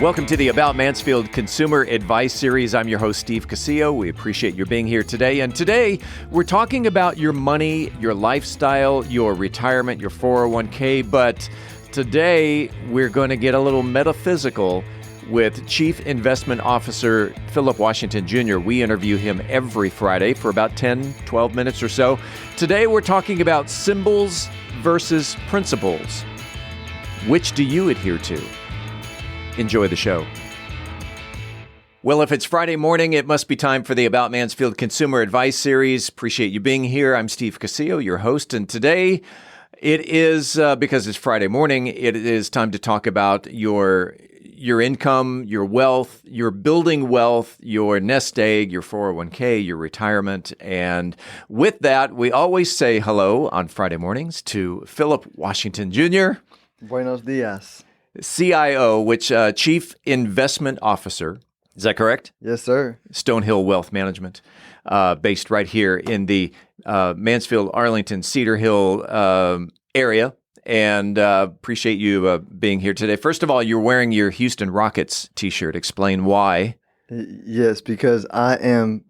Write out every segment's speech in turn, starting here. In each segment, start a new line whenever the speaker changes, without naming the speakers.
Welcome to the About Mansfield Consumer Advice Series. I'm your host, Steve Casillo. We appreciate your being here today. And today, we're talking about your money, your lifestyle, your retirement, your 401k. But today, we're going to get a little metaphysical with Chief Investment Officer Phillip Washington Jr. We interview him every Friday for about 10, 12 minutes or so. Today, we're talking about symbols versus principles. Which do you adhere to? Enjoy the show. Well, if it's Friday morning, it must be time for the About Mansfield Consumer Advice Series. Appreciate you being here. I'm Steve Casillo, your host, and today it is, because it's Friday morning, it is time to talk about your income, your wealth, your building wealth, your nest egg, your 401k, your retirement. And with that, we always say hello on Friday mornings to Phillip Washington Jr.
Buenos dias.
CIO, which Chief Investment Officer. Is that correct?
Yes, sir.
Stonehill Wealth Management, based right here in the Mansfield, Arlington, Cedar Hill area. And appreciate you being here today. First of all, you're wearing your Houston Rockets t-shirt. Explain why.
Yes, because I am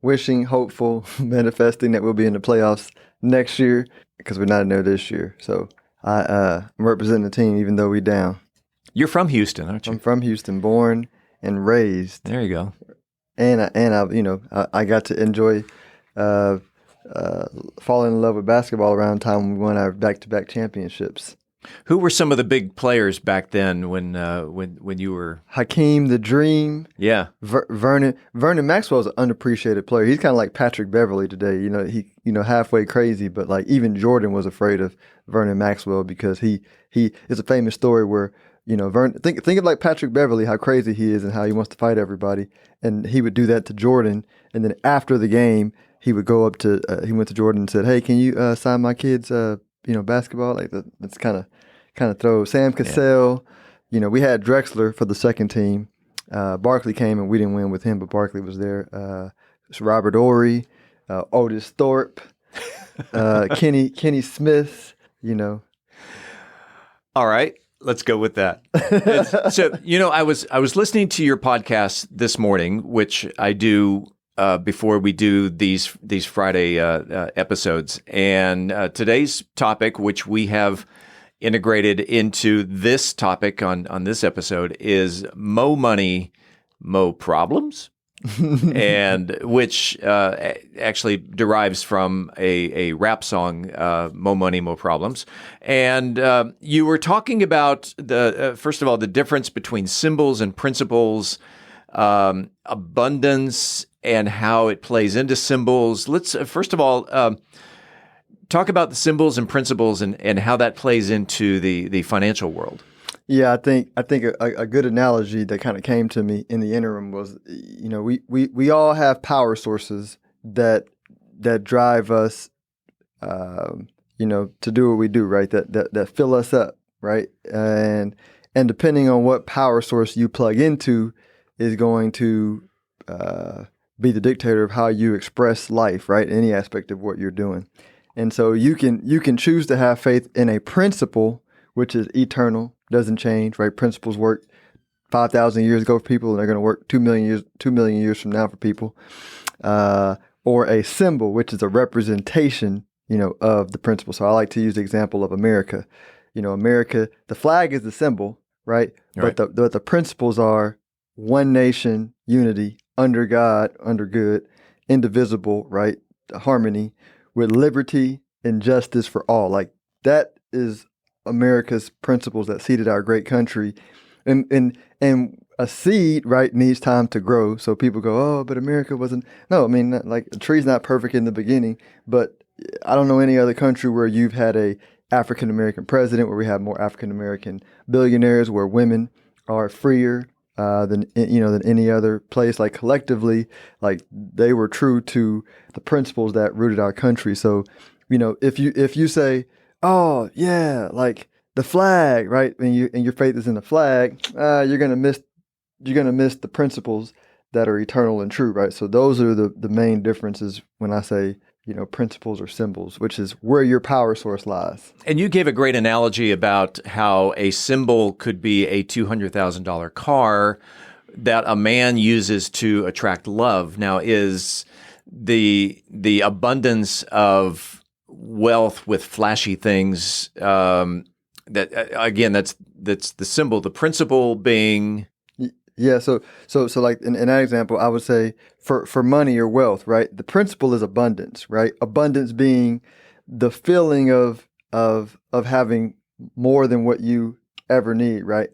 wishing, hopeful, manifesting that we'll be in the playoffs next year because we're not in there this year. So I'm representing the team even though we're down.
You're from Houston, aren't you?
I'm from Houston, born and raised.
There you go.
And I got to enjoy falling in love with basketball around the time we won our back-to-back championships.
Who were some of the big players back then when you were?
Hakeem the Dream.
Yeah.
Vernon Maxwell's an unappreciated player. He's kind of like Patrick Beverly today. He halfway crazy, but like even Jordan was afraid of Vernon Maxwell because he it's a famous story where think of like Patrick Beverly, how crazy he is and how he wants to fight everybody, and he would do that to Jordan, and then after the game he would go up to he went to Jordan and said, "Hey, can you sign my kids basketball?" Like that's kind of throw. Sam Cassell, we had Drexler for the second team. Barkley came and we didn't win with him, but Barkley was there. Robert Ory, Otis Thorpe, Kenny Smith.
All right, let's go with that. So I was listening to your podcast this morning, which I do before we do these Friday episodes, and today's topic, which we have integrated into this topic on this episode, is Mo Money, Mo Problems, and which actually derives from a rap song, Mo Money, Mo Problems. And you were talking about first of all, the difference between symbols and principles, abundance, and how it plays into symbols. Let's first of all talk about the symbols and principles and how that plays into the financial world.
Yeah, I think a good analogy that kind of came to me in the interim was, we all have power sources that drive us, to do what we do, right? That fill us up, right? And depending on what power source you plug into is going to be the dictator of how you express life, right? Any aspect of what you're doing. And so you can choose to have faith in a principle, which is eternal, doesn't change, right? Principles worked 5,000 years ago for people, and they're going to work 2 million years from now for people. Or a symbol, which is a representation, of the principle. So I like to use the example of America. America, the flag is the symbol, right?
Right.
But the principles are one nation, unity, under God, under good, indivisible, right? Harmony, with liberty and justice for all. Like that is America's principles that seeded our great country. And a seed, right, needs time to grow. So people go, oh, but America wasn't. No, I mean, like a tree's not perfect in the beginning, but I don't know any other country where you've had a African-American president, where we have more African-American billionaires, where women are freer than any other place. Like collectively, like they were true to the principles that rooted our country. So, if you say, oh yeah, like the flag, right, and your faith is in the flag, you're gonna miss the principles that are eternal and true, right? So those are the main differences when I say principles or symbols, which is where your power source lies.
And you gave a great analogy about how a symbol could be a $200,000 car that a man uses to attract love. Now, is the abundance of wealth with flashy things that again, that's the symbol. The principle being,
yeah. So like in that example, I would say for money or wealth, right? The principle is abundance, right? Abundance being the feeling of having more than what you ever need, right?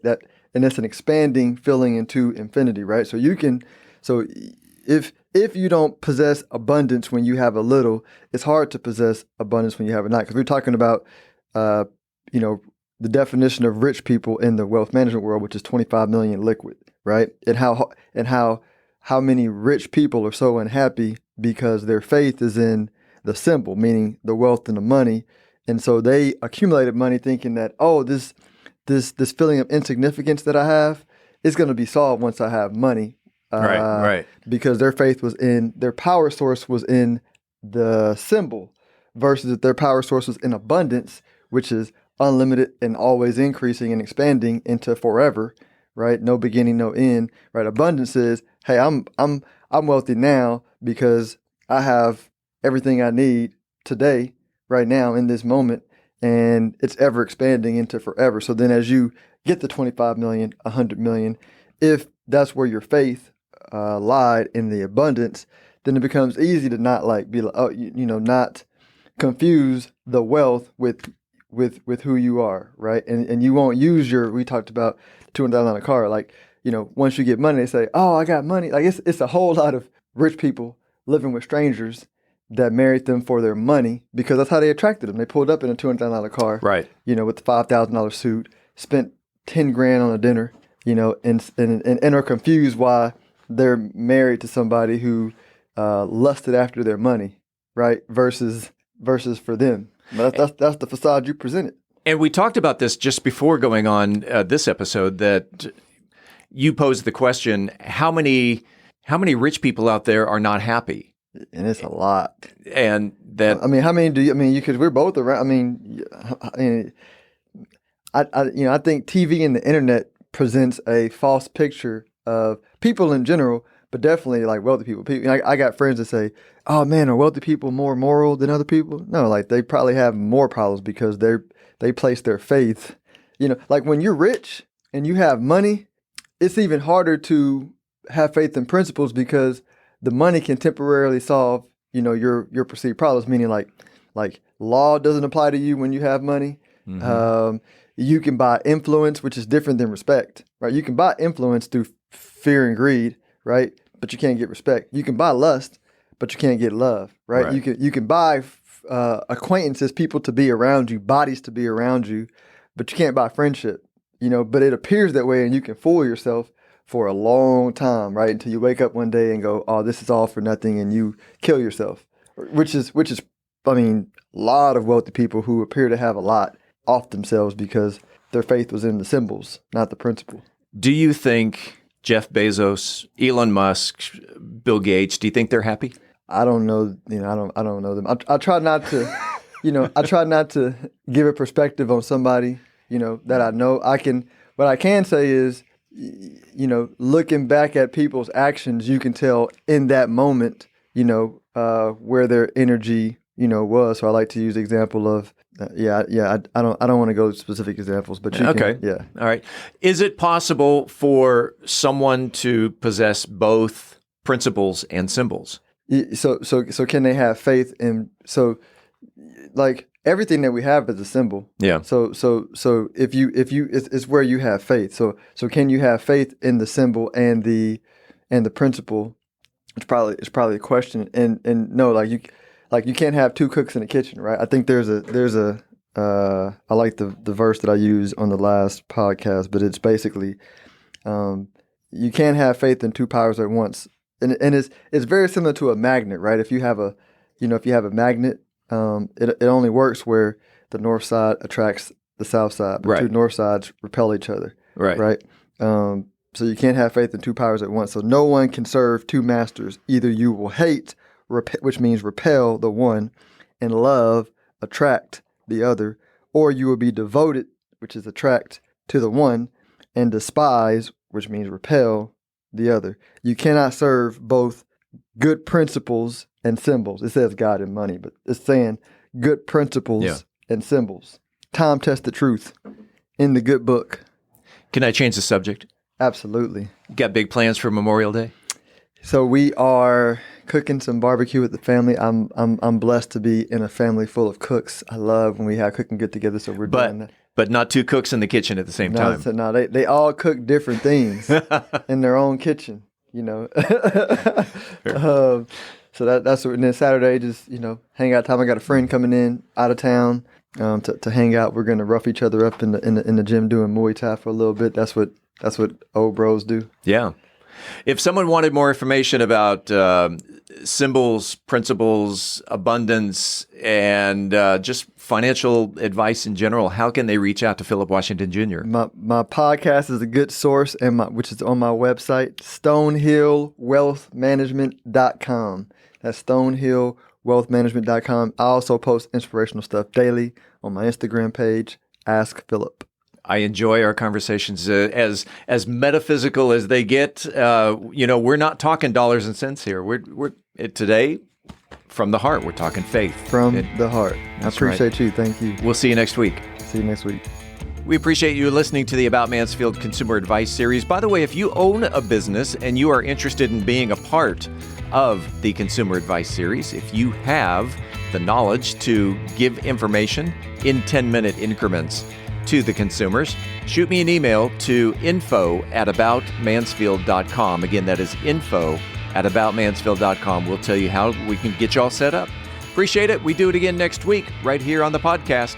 And it's an expanding feeling into infinity, right? So if you don't possess abundance when you have a little, it's hard to possess abundance when you have a lot. Because we're talking about, the definition of rich people in the wealth management world, which is 25 million liquid, right? And how many rich people are so unhappy because their faith is in the symbol, meaning the wealth and the money, and so they accumulated money thinking that, oh, this feeling of insignificance that I have is going to be solved once I have money.
Right.
Because their their power source was in the symbol, versus if their power source was in abundance, which is unlimited and always increasing and expanding into forever, right? No beginning, no end, right? Abundance is, hey, I'm wealthy now because I have everything I need today, right now, in this moment, and it's ever expanding into forever. So then as you get to 25 million, 100 million, if that's where your faith lied in the abundance, then it becomes easy to not not confuse the wealth with who you are, right? And you won't use we talked about $200,000 car, like, once you get money, they say, oh, I got money. Like it's a whole lot of rich people living with strangers that married them for their money, because that's how they attracted them. They pulled up in a $200,000 car,
right?
With the $5,000 suit, spent 10 grand on a dinner, and are confused why they're married to somebody who lusted after their money, right? Versus for them. But that's the facade you presented.
And we talked about this just before going on this episode, that you posed the question: how many rich people out there are not happy?
And it's a lot.
And that,
I mean, how many do you? I mean, because we're both around. I mean, I think TV and the internet presents a false picture of people in general, but definitely like wealthy people. I got friends that say, "Oh man, are wealthy people more moral than other people?" No, like they probably have more problems because they place their faith. Like when you're rich and you have money, it's even harder to have faith in principles, because the money can temporarily solve, your perceived problems. Meaning like law doesn't apply to you when you have money.
mm-hmm.
You can buy influence, which is different than respect, right? You can buy influence through fear and greed, right? But you can't get respect. You can buy lust, but you can't get love, right? You can buy acquaintances, people to be around you, bodies to be around you, but you can't buy friendship, But it appears that way, and you can fool yourself for a long time, right? Until you wake up one day and go, oh, this is all for nothing, and you kill yourself, which is, I mean, a lot of wealthy people who appear to have a lot off themselves because their faith was in the symbols, not the principle.
Do you think Jeff Bezos, Elon Musk, Bill Gates, do you think they're happy?
I don't know. I don't know them. I try not to, I try not to give a perspective on somebody, that I know. What I can say is, looking back at people's actions, you can tell in that moment, where their energy, was. So I like to use the example of, I don't want to go to specific examples, but
okay.
Yeah.
All right. Is it possible for someone to possess both principles and symbols?
So can they have faith in, like everything that we have is a symbol.
Yeah. So
if you it's where you have faith. So can you have faith in the symbol and the principle? It's probably a question. And no, like you can't have two cooks in the kitchen, right? I think there's a I like the verse that I used on the last podcast, but it's basically you can't have faith in two powers at once. And it's very similar to a magnet, right? If you have a magnet, it only works where the north side attracts the south side, but
right.
Two north sides repel each other, right? So you can't have faith in two powers at once. So no one can serve two masters. Either you will hate which means repel the one, and love, attract the other, or you will be devoted, which is attract to the one, and despise, which means repel the other. You cannot serve both good principles and symbols. It says God and money, but it's saying good principles and symbols. Time-tested truth in the good book.
Can I change the subject?
Absolutely.
Got big plans for Memorial Day?
So we are cooking some barbecue with the family. I'm blessed to be in a family full of cooks. I love when we have cooking get together. So we're doing that.
But not two cooks in the kitchen at the same time.
No, they all cook different things in their own kitchen. You know. So that's what. And then Saturday, just hang out time. I got a friend coming in out of town to hang out. We're gonna rough each other up in the gym doing Muay Thai for a little bit. That's what old bros do.
Yeah. If someone wanted more information about symbols, principles, abundance, and just financial advice in general, how can they reach out to Phillip Washington Jr.?
My podcast is a good source, which is on my website, stonehillwealthmanagement.com. That's stonehillwealthmanagement.com. I also post inspirational stuff daily on my Instagram page, Ask Phillip.
I enjoy our conversations as metaphysical as they get. We're not talking dollars and cents here. We're today from the heart. We're talking faith
from the heart. I appreciate you. Thank you.
We'll see you next week.
See you next week.
We appreciate you listening to the About Mansfield Consumer Advice Series. By the way, if you own a business and you are interested in being a part of the Consumer Advice Series, if you have the knowledge to give information in 10-minute increments to the consumers, shoot me an email to info@aboutmansfield.com. Again, that is info@aboutmansfield.com. We'll tell you how we can get you all set up. Appreciate it. We do it again next week right here on the podcast.